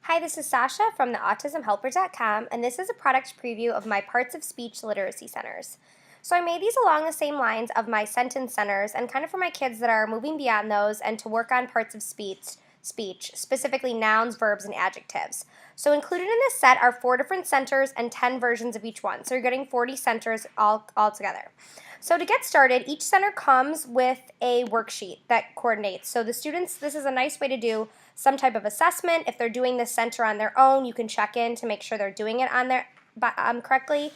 Hi, this is Sasha from the AutismHelper.com, and this is a product preview of my Parts of Speech Literacy Centers. So I made these along the same lines of my sentence centers and kind of for my kids that are moving beyond those and to work on parts of speech, specifically nouns, verbs, and adjectives. So included in this set are 4 different centers and 10 versions of each one. So you're getting 40 centers all together. So to get started, each center comes with a worksheet that coordinates. So the students, this is a nice way to do some type of assessment. If they're doing this center on their own, you can check in to make sure they're doing it on their correctly.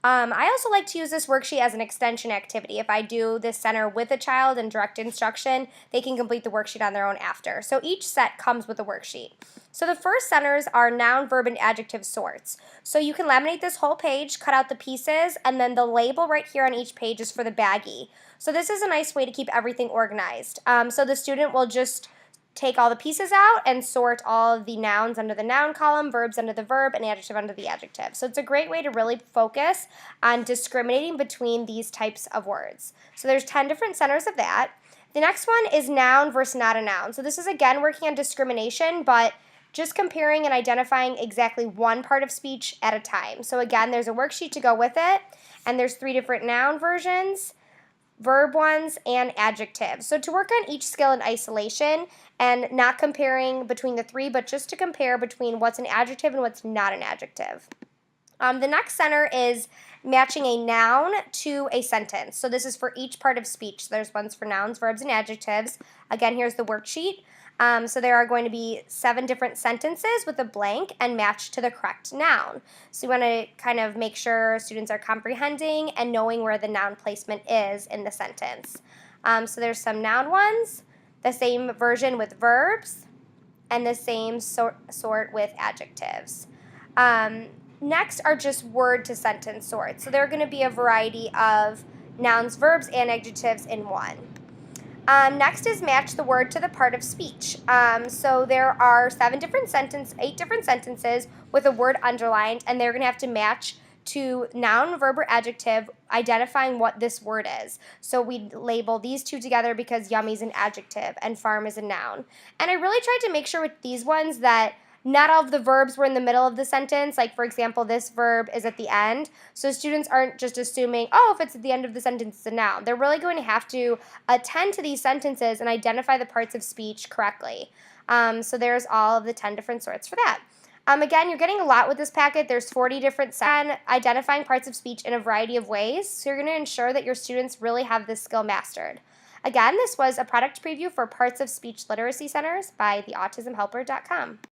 I also like to use this worksheet as an extension activity. If I do this center with a child in direct instruction, they can complete the worksheet on their own after. So each set comes with a worksheet. So the first centers are noun, verb, and adjective sorts. So you can laminate this whole page, cut out the pieces, and then the label right here on each page is for the baggie. So this is a nice way to keep everything organized. So the student will just take all the pieces out and sort all of the nouns under the noun column, verbs under the verb, and adjective under the adjective. So it's a great way to really focus on discriminating between these types of words. So there's 10 different centers of that. The next one is noun versus not a noun. So this is again working on discrimination, but just comparing and identifying exactly one part of speech at a time. So again, there's a worksheet to go with it, and there's 3 different noun versions, verb ones, and adjectives. So to work on each skill in isolation and not comparing between the 3, but just to compare between what's an adjective and what's not an adjective. The next center is matching a noun to a sentence. So this is for each part of speech. So there's ones for nouns, verbs, and adjectives. Again, here's the worksheet. So there are going to be 7 different sentences with a blank and matched to the correct noun. So you want to kind of make sure students are comprehending and knowing where the noun placement is in the sentence. So there's some noun ones, the same version with verbs, and the same sort with adjectives. Next are just word to sentence sorts. So there are going to be a variety of nouns, verbs, and adjectives in one. Next is match the word to the part of speech. So there are 8 different sentences with a word underlined, and they're going to have to match to noun, verb, or adjective, identifying what this word is. So we label these 2 together because yummy is an adjective and farm is a noun. And I really tried to make sure with these ones that not all of the verbs were in the middle of the sentence. Like, for example, this verb is at the end. So students aren't just assuming, oh, if it's at the end of the sentence, it's a noun. They're really going to have to attend to these sentences and identify the parts of speech correctly. So there's all of the 10 different sorts for that. Again, you're getting a lot with this packet. There's 40 different identifying parts of speech in a variety of ways. So you're going to ensure that your students really have this skill mastered. Again, this was a product preview for Parts of Speech Literacy Centers by theautismhelper.com.